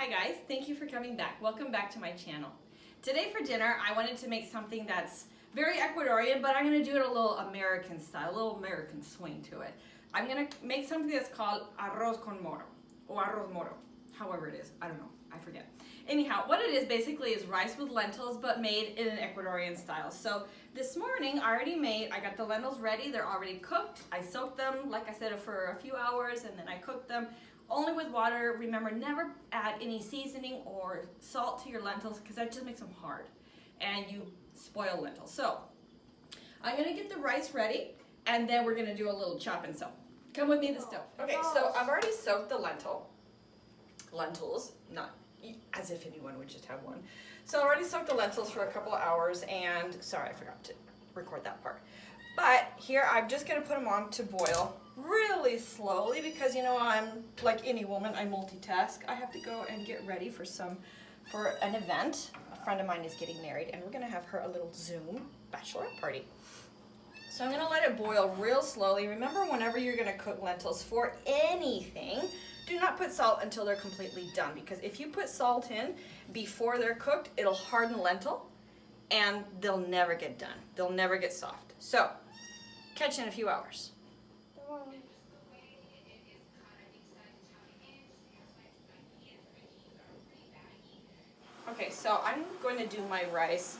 Hi guys, thank you for coming back. Welcome back to my channel. Today for dinner, I wanted to make something that's very Ecuadorian, but I'm gonna do it a little American style, a little American swing to it. I'm gonna make something that's called arroz con moro, or arroz moro, however it is, I don't know, I forget. Anyhow, what it is basically is rice with lentils, but made in an Ecuadorian style. So this morning, I got the lentils ready, they're already cooked. I soaked them, like I said, for a few hours, and then I cooked them only with water. Remember, never add any seasoning or salt to your lentils because that just makes them hard and you spoil lentils. So I'm gonna get the rice ready and then we're gonna do a little chop and sew. Come with me to the stove. Okay, so I've already soaked the lentils, not as if anyone would just have one. So I already soaked the lentils for a couple of hours and, sorry, I forgot to record that part. But here I'm just gonna put them on to boil really slowly because you know I'm like any woman, I multitask. I have to go and get ready for an event. A friend of mine is getting married and we're gonna have her a little Zoom bachelorette party. So I'm gonna let it boil real slowly. Remember, whenever you're gonna cook lentils for anything, do not put salt until they're completely done, because if you put salt in before they're cooked, it'll harden the lentil and they'll never get done. They'll never get soft. So catch you in a few hours. Okay, so I'm going to do my rice.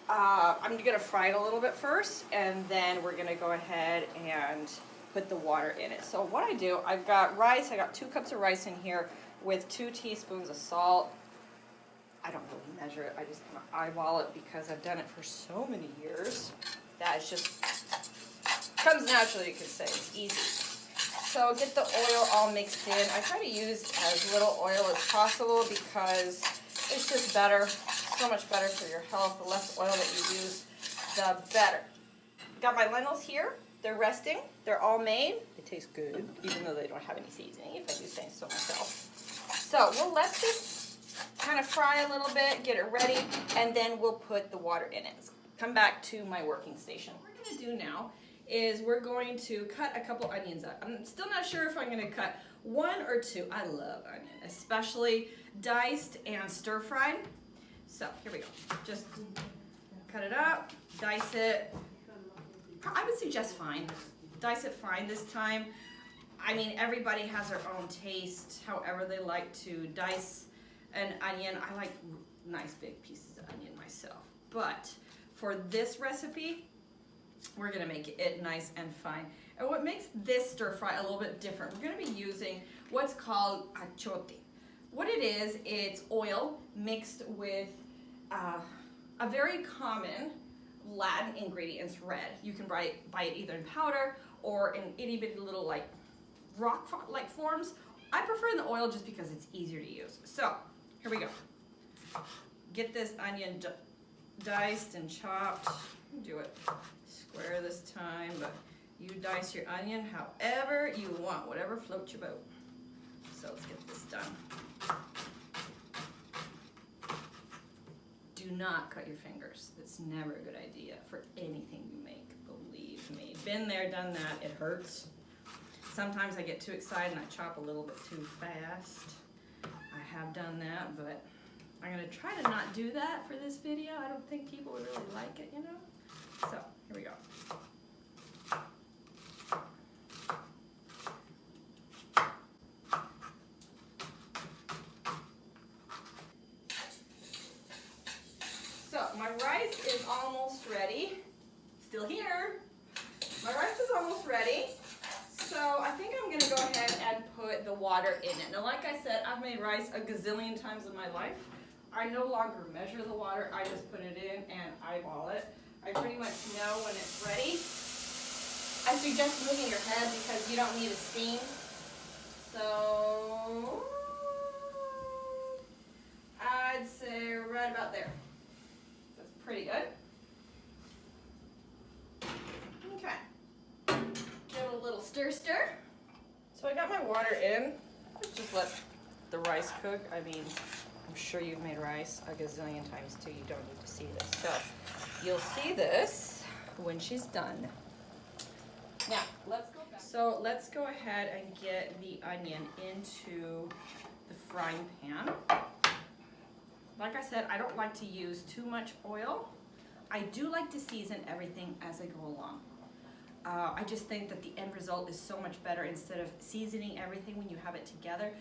I'm going to fry it a little bit first, and then we're going to go ahead and put the water in it. So what I do, I've got rice. I got 2 cups of rice in here with 2 teaspoons of salt. I don't really measure it. I just kind of eyeball it because I've done it for so many years. That is just comes naturally, you could say. It's easy. So get the oil all mixed in. I try to use as little oil as possible because it's just better, so much better for your health. The less oil that you use, the better. Got my lentils here. They're resting. They're all made. They taste good, even though they don't have any seasoning, if I do say so myself. So we'll let this kind of fry a little bit, get it ready, and then we'll put the water in it. Come back to my working station. What we're going to do now is we're going to cut a couple onions up. I'm still not sure if I'm going to cut 1 or 2. I love onion, especially diced and stir-fried. So here we go. Just cut it up, dice it. I would suggest fine. Dice it fine this time. I mean, everybody has their own taste, however they like to dice an onion. I like nice big pieces of onion myself. But for this recipe, we're gonna make it nice and fine. And what makes this stir fry a little bit different, we're gonna be using what's called achote. What it is, it's oil mixed with a very common Latin ingredients, red. You can buy it either in powder or in itty bitty little like rock-like forms. I prefer in the oil just because it's easier to use. So here we go. Get this onion diced and chopped. Do it square this time, but you dice your onion however you want, whatever floats your boat. So let's get this done. Do not cut your fingers. It's never a good idea for anything you make, believe me. Been there, done that, it hurts. Sometimes I get too excited and I chop a little bit too fast. I have done that, but I'm gonna try to not do that for this video. I don't think people would really like it, you know? So, here we go. So, my rice is almost ready. Still here. My rice is almost ready. So, I think I'm gonna go ahead and put the water in it. Now, like I said, I've made rice a gazillion times in my life. I no longer measure the water. I just put it in and eyeball it. I pretty much know when it's ready. I suggest moving your head because you don't need a steam. So I'd say right about there. That's pretty good. Okay. Give it a little stir. So I got my water in. Just let the rice cook. I mean, I'm sure you've made rice a gazillion times too. You don't need to see this. So you'll see this when she's done. Now, let's go. So let's go ahead and get the onion into the frying pan. Like I said, I don't like to use too much oil. I do like to season everything as I go along. I just think that the end result is so much better instead of seasoning everything when you have it together.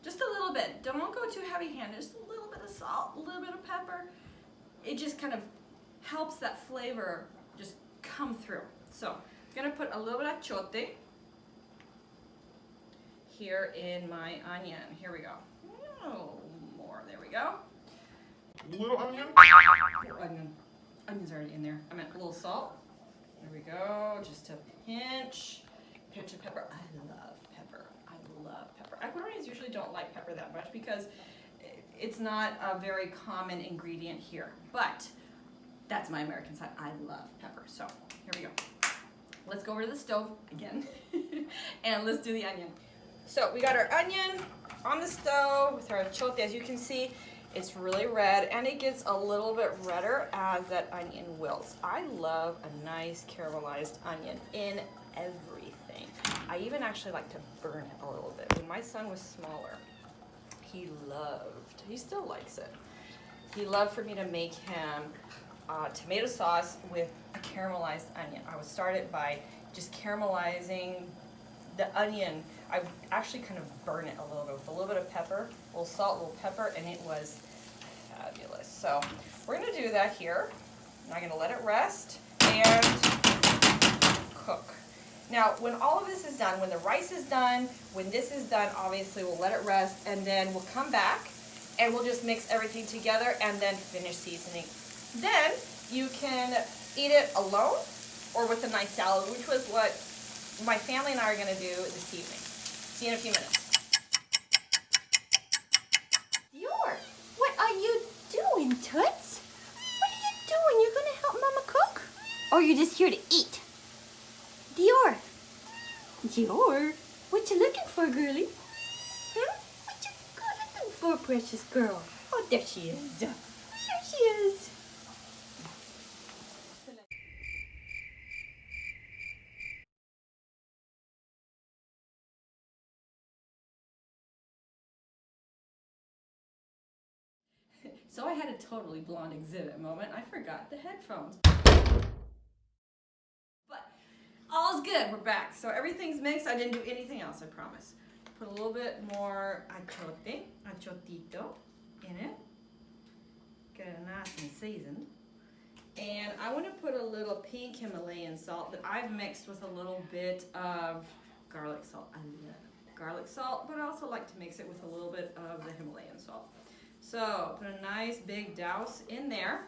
Just a little bit. Don't go too heavy-handed. Just a little bit of salt, a little bit of pepper. It just kind of helps that flavor just come through. So I'm gonna put a little bit of chote here in my onion. Here we go. A little more. There we go. Little onion? Onion's already in there. I meant a little salt. There we go. Just a pinch of pepper. I love pepper. I love pepper. Ecuadorians usually don't like pepper that much because it's not a very common ingredient here. But that's my American side. I love pepper. So here we go. Let's go over to the stove again and let's do the onion. So we got our onion on the stove with our chote. As you can see, it's really red and it gets a little bit redder as that onion wilts. I love a nice caramelized onion in everything. I even actually like to burn it a little bit. When my son was smaller, he still likes it. He loved for me to make him tomato sauce with a caramelized onion. I would start it by just caramelizing the onion. I would actually kind of burn it a little bit with a little bit of pepper, a little salt, a little pepper, and it was fabulous. So we're gonna do that here. I'm gonna let it rest and cook. Now, when all of this is done, when the rice is done, when this is done, obviously we'll let it rest and then we'll come back and we'll just mix everything together and then finish seasoning. Then you can eat it alone or with a nice salad, which was what my family and I are gonna do this evening. See you in a few minutes. Dior, what are you doing, Toots? What are you doing? You're gonna help Mama cook? Or you're just here to eat? Dior, what you looking for, girlie? Huh? What you looking for, precious girl? Oh, there she is. There she is. So I had a totally blonde exhibit moment. I forgot the headphones. But all's good, we're back. So everything's mixed. I didn't do anything else, I promise. Put a little bit more achotito in it. Get it nice and seasoned. And I want to put a little pink Himalayan salt that I've mixed with a little bit of garlic salt. I love garlic salt, but I also like to mix it with a little bit of the Himalayan salt. So put a nice big douse in there.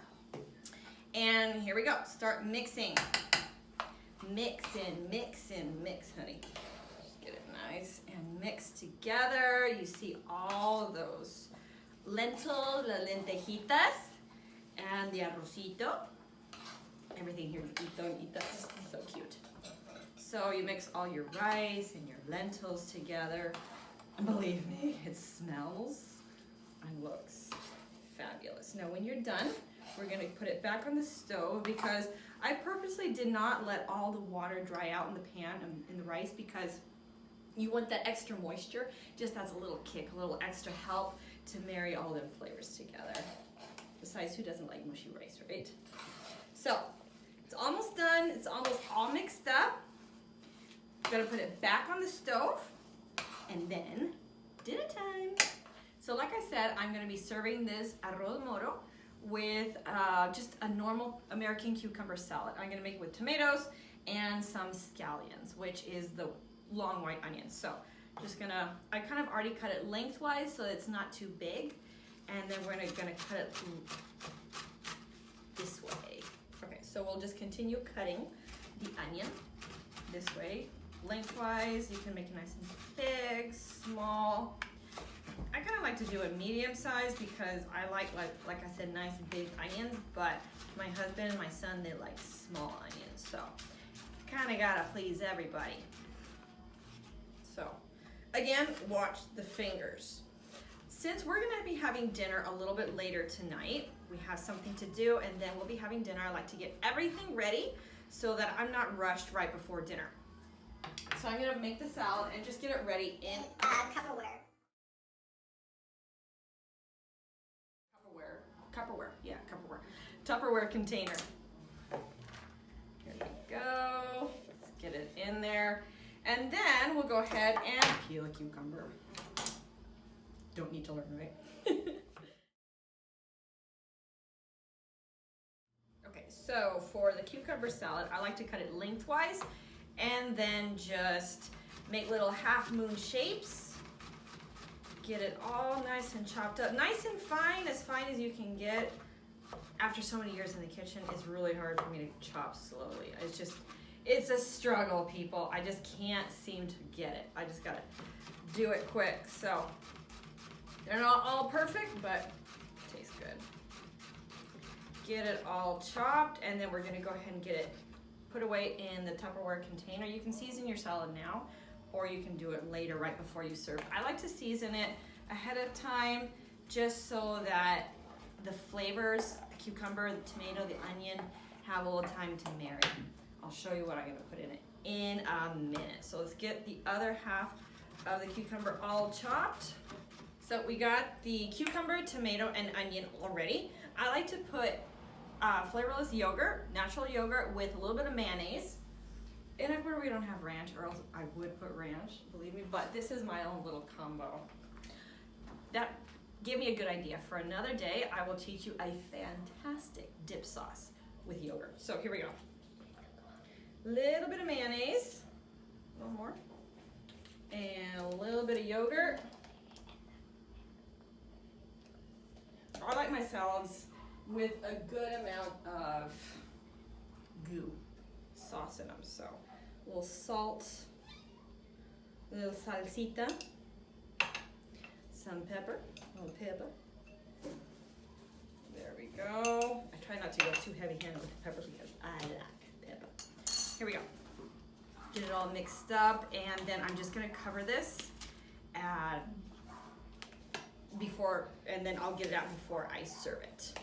And here we go. Start mixing. Mix, honey. Just get it nice and mixed together. You see all of those lentils, the lentejitas, and the arrocito. Everything here is ito. So cute. So you mix all your rice and your lentils together. And believe me, it smells and looks fabulous. Now when you're done, we're gonna put it back on the stove because I purposely did not let all the water dry out in the pan in the rice because you want that extra moisture, just as a little kick, a little extra help to marry all them flavors together. Besides, who doesn't like mushy rice, right? So it's almost done, it's almost all mixed up. I'm gonna put it back on the stove and then dinner time. So like I said, I'm gonna be serving this arroz moro with just a normal American cucumber salad. I'm gonna make it with tomatoes and some scallions, which is the long white onions. So I kind of already cut it lengthwise so it's not too big. And then we're gonna cut it this way. Okay, so we'll just continue cutting the onion this way. Lengthwise, you can make it nice and big, small. I kind of like to do a medium size because I like I said, nice and big onions, but my husband and my son, they like small onions, so kind of gotta please everybody. So again, watch the fingers. Since we're gonna be having dinner a little bit later tonight, we have something to do and then we'll be having dinner. I like to get everything ready so that I'm not rushed right before dinner. So so I'm gonna make the salad and just get it ready in Tupperware. Tupperware container. Here we go. Let's get it in there. And then we'll go ahead and peel a cucumber. Don't need to learn, right? Okay, so for the cucumber salad, I like to cut it lengthwise and then just make little half moon shapes. Get it all nice and chopped up. Nice and fine as you can get. After so many years in the kitchen, it's really hard for me to chop slowly. It's a struggle, people. I just can't seem to get it. I just gotta do it quick. So they're not all perfect, but it tastes good. Get it all chopped, and then we're gonna go ahead and get it put away in the Tupperware container. You can season your salad now, or you can do it later, right before you serve. I like to season it ahead of time, just so that the flavors, the cucumber, the tomato, the onion, have a little time to marinate. I'll show you what I'm gonna put in it in a minute. So let's get the other half of the cucumber all chopped. So we got the cucumber, tomato, and onion already. I like to put flavorless yogurt, natural yogurt with a little bit of mayonnaise. In Ecuador, we don't have ranch, or else I would put ranch, believe me, but this is my own little combo. That gave me a good idea. For another day, I will teach you a fantastic dip sauce with yogurt. So here we go. Little bit of mayonnaise, a little more, and a little bit of yogurt. I like my salads with a good amount of goo sauce in them. So a little salt, a little salsita, some pepper, a little pepper. There we go. I try not to go too heavy-handed with the pepper because I like pepper. Here we go. Get it all mixed up, and then I'm just gonna cover this and then I'll get it out before I serve it.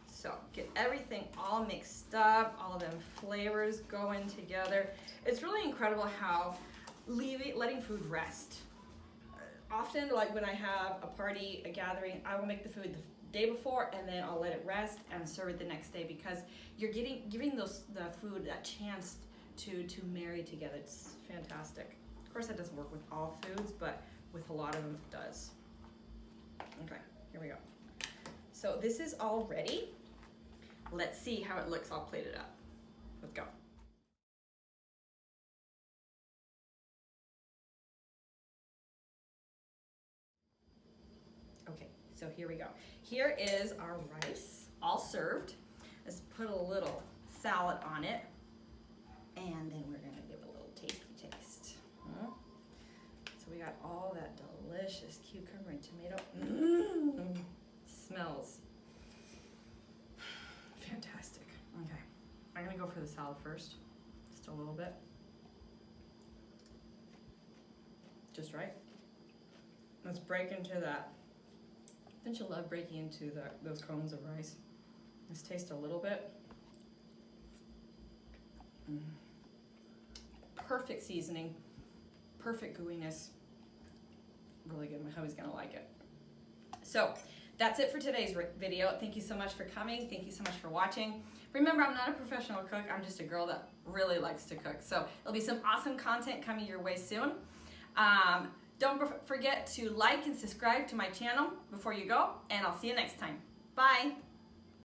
So get everything all mixed up, all of them flavors going together. It's really incredible how letting food rest. Often, like when I have a party, a gathering, I will make the food the day before and then I'll let it rest and serve it the next day, because you're giving the food that chance to marry together. It's fantastic. Of course, that doesn't work with all foods, but with a lot of them it does. Okay, here we go. So this is all ready. Let's see how it looks all plated up. Let's go. Okay, so here we go. Here is our rice, all served. Let's put a little salad on it, and then we're gonna give it a little tasty taste. So we got all that delicious cucumber and tomato. Smells fantastic. Okay, I'm gonna go for the salad first, just a little bit. Just right. Let's break into that. Don't you love breaking into those cones of rice? Let's taste a little bit. Perfect seasoning, perfect gooiness. Really good. My hubby's gonna like it. So that's it for today's video. Thank you so much for coming. Thank you so much for watching. Remember, I'm not a professional cook. I'm just a girl that really likes to cook. So there'll be some awesome content coming your way soon. Don't forget to like and subscribe to my channel before you go, and I'll see you next time. Bye.